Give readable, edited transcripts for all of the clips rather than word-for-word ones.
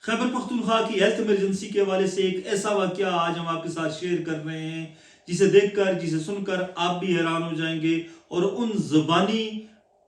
خیبر پختونخوا کی health emergency کے حوالے سے ایک ایسا واقعہ آج ہم آپ کے ساتھ شیئر کر رہے ہیں جسے دیکھ کر جسے سن کر آپ بھی حیران ہو جائیں گے اور ان زبانی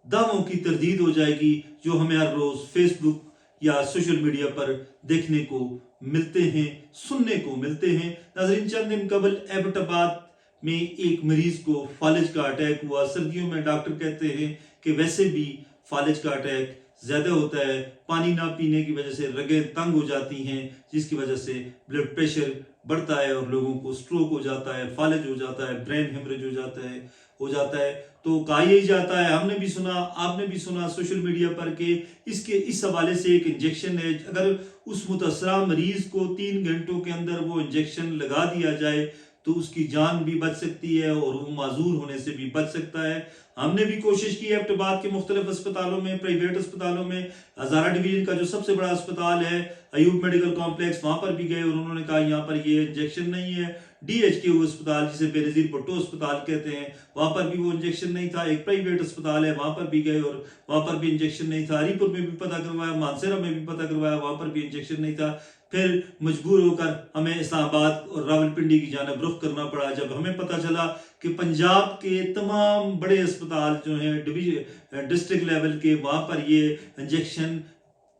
دعووں کی تردید ہو جائے گی جو ہمیں ہر روز فیس بک یا سوشل میڈیا پر دیکھنے کو ملتے ہیں، سننے کو ملتے ہیں۔ ناظرین، چند دن قبل ایبٹ آباد میں ایک مریض کو فالج کا اٹیک ہوا۔ سردیوں میں ڈاکٹر کہتے ہیں کہ ویسے بھی فالج کا اٹیک زیادہ ہوتا ہے، پانی نہ پینے کی وجہ سے رگیں تنگ ہو جاتی ہیں، جس کی وجہ سے بلڈ پریشر بڑھتا ہے اور لوگوں کو سٹروک ہو جاتا ہے، فالج ہو جاتا ہے، برین ہیمریج ہو جاتا ہے۔ تو کہا یہی جاتا ہے، ہم نے بھی سنا، آپ نے بھی سنا سوشل میڈیا پر کہ اس حوالے سے ایک انجیکشن ہے، اگر اس متاثرہ مریض کو 3 گھنٹوں کے اندر وہ انجیکشن لگا دیا جائے تو اس کی جان بھی بچ سکتی ہے اور وہ معذور ہونے سے بھی بچ سکتا ہے۔ ہم نے بھی کوشش کی ایبٹ آباد کے مختلف اسپتالوں میں، پرائیویٹ اسپتالوں میں، ہزارہ ڈویژن کا جو سب سے بڑا اسپتال ہے ایوب میڈیکل کمپلیکس، وہاں پر بھی گئے اور انہوں نے کہا یہاں پر یہ انجیکشن نہیں ہے۔ ڈی ایچ کے اسپتال جسے بے نظیر بھٹو اسپتال کہتے ہیں، وہاں پر بھی وہ انجیکشن نہیں تھا۔ ایک پرائیویٹ اسپتال ہے، وہاں پر بھی گئے اور وہاں پر بھی انجیکشن نہیں تھا۔ ہری پور میں بھی پتہ کروایا، مانسیرہ میں بھی پتہ کروایا، وہاں پر بھی انجیکشن نہیں تھا۔ پھر مجبور ہو کر ہمیں اسلام آباد اور راولپنڈی کی جانب رخ کرنا پڑا، جب ہمیں پتہ چلا کہ پنجاب کے تمام بڑے اسپتال جو ہیں ڈسٹرکٹ لیول کے، وہاں پر یہ انجیکشن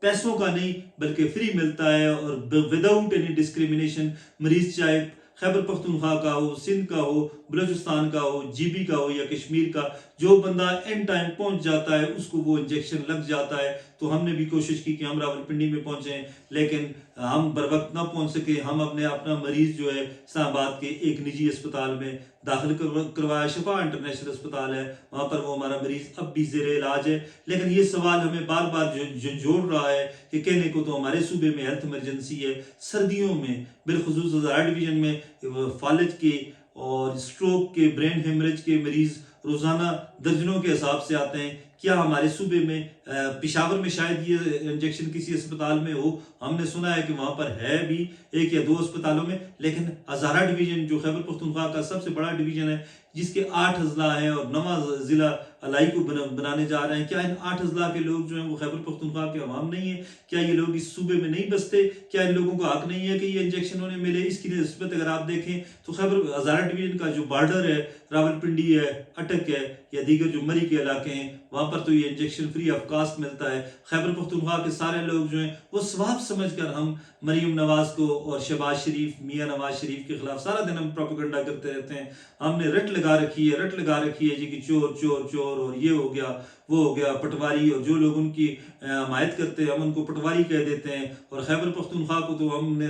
پیسوں کا نہیں بلکہ فری ملتا ہے اور وداؤٹ اینی ڈسکریمنیشن۔ مریض چاہے خیبر پختونخوا کا ہو، سندھ کا ہو، بلوچستان کا ہو، جی بی کا ہو یا کشمیر کا، جو بندہ اینڈ ٹائم پہنچ جاتا ہے اس کو وہ انجیکشن لگ جاتا ہے۔ تو ہم نے بھی کوشش کی کہ ہم راولپنڈی میں پہنچیں، لیکن ہم بر وقت نہ پہنچ سکے۔ ہم اپنا مریض جو ہے اسلام آباد کے ایک نجی اسپتال میں داخل کروایا، شفا انٹرنیشنل اسپتال ہے، وہاں پر وہ ہمارا مریض اب بھی زیر علاج ہے۔ لیکن یہ سوال ہمیں بار بار جوڑ رہا ہے کہ کہنے کو تو ہمارے صوبے میں ہیلتھ ایمرجنسی ہے، سردیوں میں بالخصوص ہزارہ ڈویژن میں فالج کے اور سٹروک کے، برین ہیمریج کے مریض روزانہ درجنوں کے حساب سے آتے ہیں۔ کیا ہمارے صوبے میں پشاور میں شاید یہ انجیکشن کسی اسپتال میں ہو؟ ہم نے سنا ہے کہ وہاں پر ہے بھی 1 یا 2 اسپتالوں میں، لیکن ہزارہ ڈویژن جو خیبر پختونخوا کا سب سے بڑا ڈویژن ہے، جس کے 8 اضلاع ہیں اور 9واں ضلع الائی کو بنانے جا رہے ہیں، کیا ان 8 اضلاع کے لوگ جو ہیں وہ خیبر پختونخوا کے عوام نہیں ہیں؟ کیا یہ لوگ اس صوبے میں نہیں بستے؟ کیا ان لوگوں کو حق نہیں ہے کہ یہ انجیکشن انہیں ملے؟ اس کی نسبت اگر آپ دیکھیں تو خیبر ہزارہ ڈویژن کا جو بارڈر ہے، راولپنڈی ہے، اٹک ہے یا دیگر جو مری کے علاقے ہیں، وہاں پر تو یہ انجیکشن فری آف کاسٹ ملتا ہے۔ خیبر پختونخوا کے سارے لوگ جو ہیں وہ ثواب سمجھ کر ہم مریم نواز کو اور شہباز شریف، میاں نواز شریف کے خلاف سارا دن ہم پروپیگنڈا کرتے رہتے ہیں۔ ہم نے رٹ لگا رکھی ہے جی کہ چور چور چور اور یہ ہو گیا وہ ہو گیا، پٹواری، اور جو لوگ ان کی حمایت کرتے ہیں ہم ان کو پٹواری کہہ دیتے ہیں، اور خیبر پختونخوا کو تو ہم نے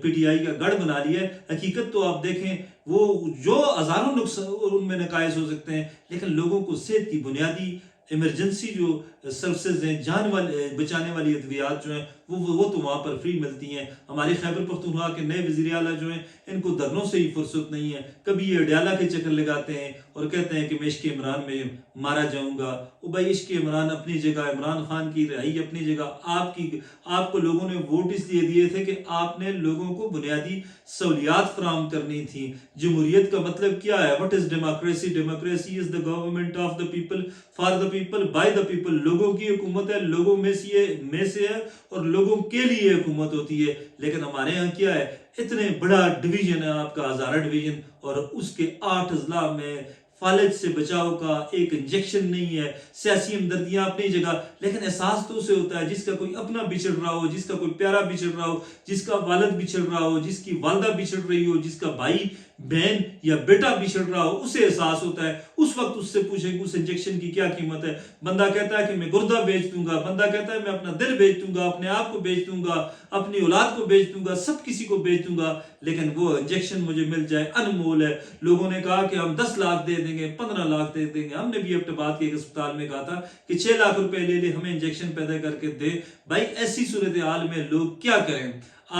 پی ٹی آئی کا گڑھ بنا لیا ہے۔ حقیقت تو آپ دیکھیں، وہ جو ہزاروں نقصان ان میں نقائص ہو سکتے ہیں، لیکن لوگوں کو صحت کی بنیادی ایمرجنسی جو سروسز ہیں، جان بچانے والی ادویات جو ہیں وہ تو وہاں پر فری ملتی ہیں۔ ہمارے خیبر پختونخوا کے نئے وزیر اعلیٰ جو ہیں ان کو دھرنوں سے ہی فرصت نہیں ہے۔ کبھی یہ اڈیالہ کے چکر لگاتے ہیں اور کہتے ہیں کہ میں عشق عمران میں مارا جاؤں گا۔ وہ بھائی، عشق عمران اپنی جگہ، عمران خان کی رہائی اپنی جگہ، آپ کو لوگوں نے ووٹ اس لیے دیے تھے کہ آپ نے لوگوں کو بنیادی سہولیات فراہم کرنی تھی۔ جمہوریت کا مطلب کیا ہے؟ What is democracy? Democracy is the government of the people, for the people, by the people۔ لوگوں کی حکومت ہے، لوگوں میں سے ہے اور لوگوں کے لیے حکومت ہوتی ہے۔ لیکن ہمارے ہاں کیا ہے؟ اتنے بڑا ڈویژن ہے آپ کا ہزارہ ڈویژن، اور اس کے 8 اضلاع میں فالج سے بچاؤ کا ایک انجیکشن نہیں ہے۔ سیاسی ہمدردیاں اپنی جگہ، لیکن احساس تو اسے ہوتا ہے جس کا کوئی اپنا بچھڑ رہا ہو، جس کا کوئی پیارا بچھڑ رہا ہو، جس کا والد بچھڑ رہا ہو، جس کی والدہ بچھڑ رہی ہو، جس کا بھائی، بہن یا بیٹا بچھڑ رہا ہو، اسے احساس ہوتا ہے۔ اس وقت اس سے پوچھیں کہ اس انجیکشن کی کیا قیمت ہے۔ بندہ کہتا ہے کہ میں گردہ بیچ دوں گا، بندہ کہتا ہے میں اپنا دل بیچ دوں گا، اپنے آپ کو بیچ دوں گا، اپنی اولاد کو بیچ دوں گا، سب کسی کو بیچ دوں گا، لیکن وہ انجیکشن مجھے مل جائے، انمول ہے۔ لوگوں نے کہا کہ ہم 10 لاکھ دے دیں گے، 15 لاکھ دے دیں گے۔ ہم نے بھی ایبٹ آباد کے ایک اسپتال میں کہا تھا کہ 6 لاکھ روپے لے لے، ہمیں انجیکشن پیدا کر کے دے۔ بھائی، ایسی صورتحال میں لوگ کیا کریں؟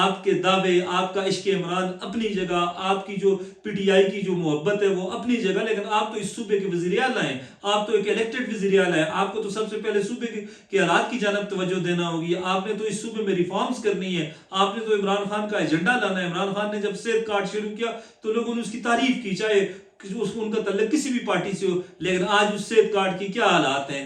آپ کے دعوے، آپ کا عشق عمران اپنی جگہ، آپ کی جو پی ٹی آئی کی جو محبت ہے وہ اپنی جگہ، لیکن آپ تو اس صوبے کے وزیر اعلیٰ ہیں، آپ تو ایک الیکٹڈ وزیر اعلیٰ ہیں۔ آپ کو تو سب سے پہلے صوبے کے حالات کی جانب توجہ دینا ہوگی۔ آپ نے تو اس صوبے میں ریفارمز کرنی ہے، آپ نے تو عمران خان کا ایجنڈا لانا ہے۔ عمران خان نے جب صحت کارڈ شروع کیا تو لوگوں نے اس کی تعریف کی، چاہے ان کا تعلق کسی بھی پارٹی سے ہو، لیکن آج اس صحت کارڈ کی کیا حالات ہیں؟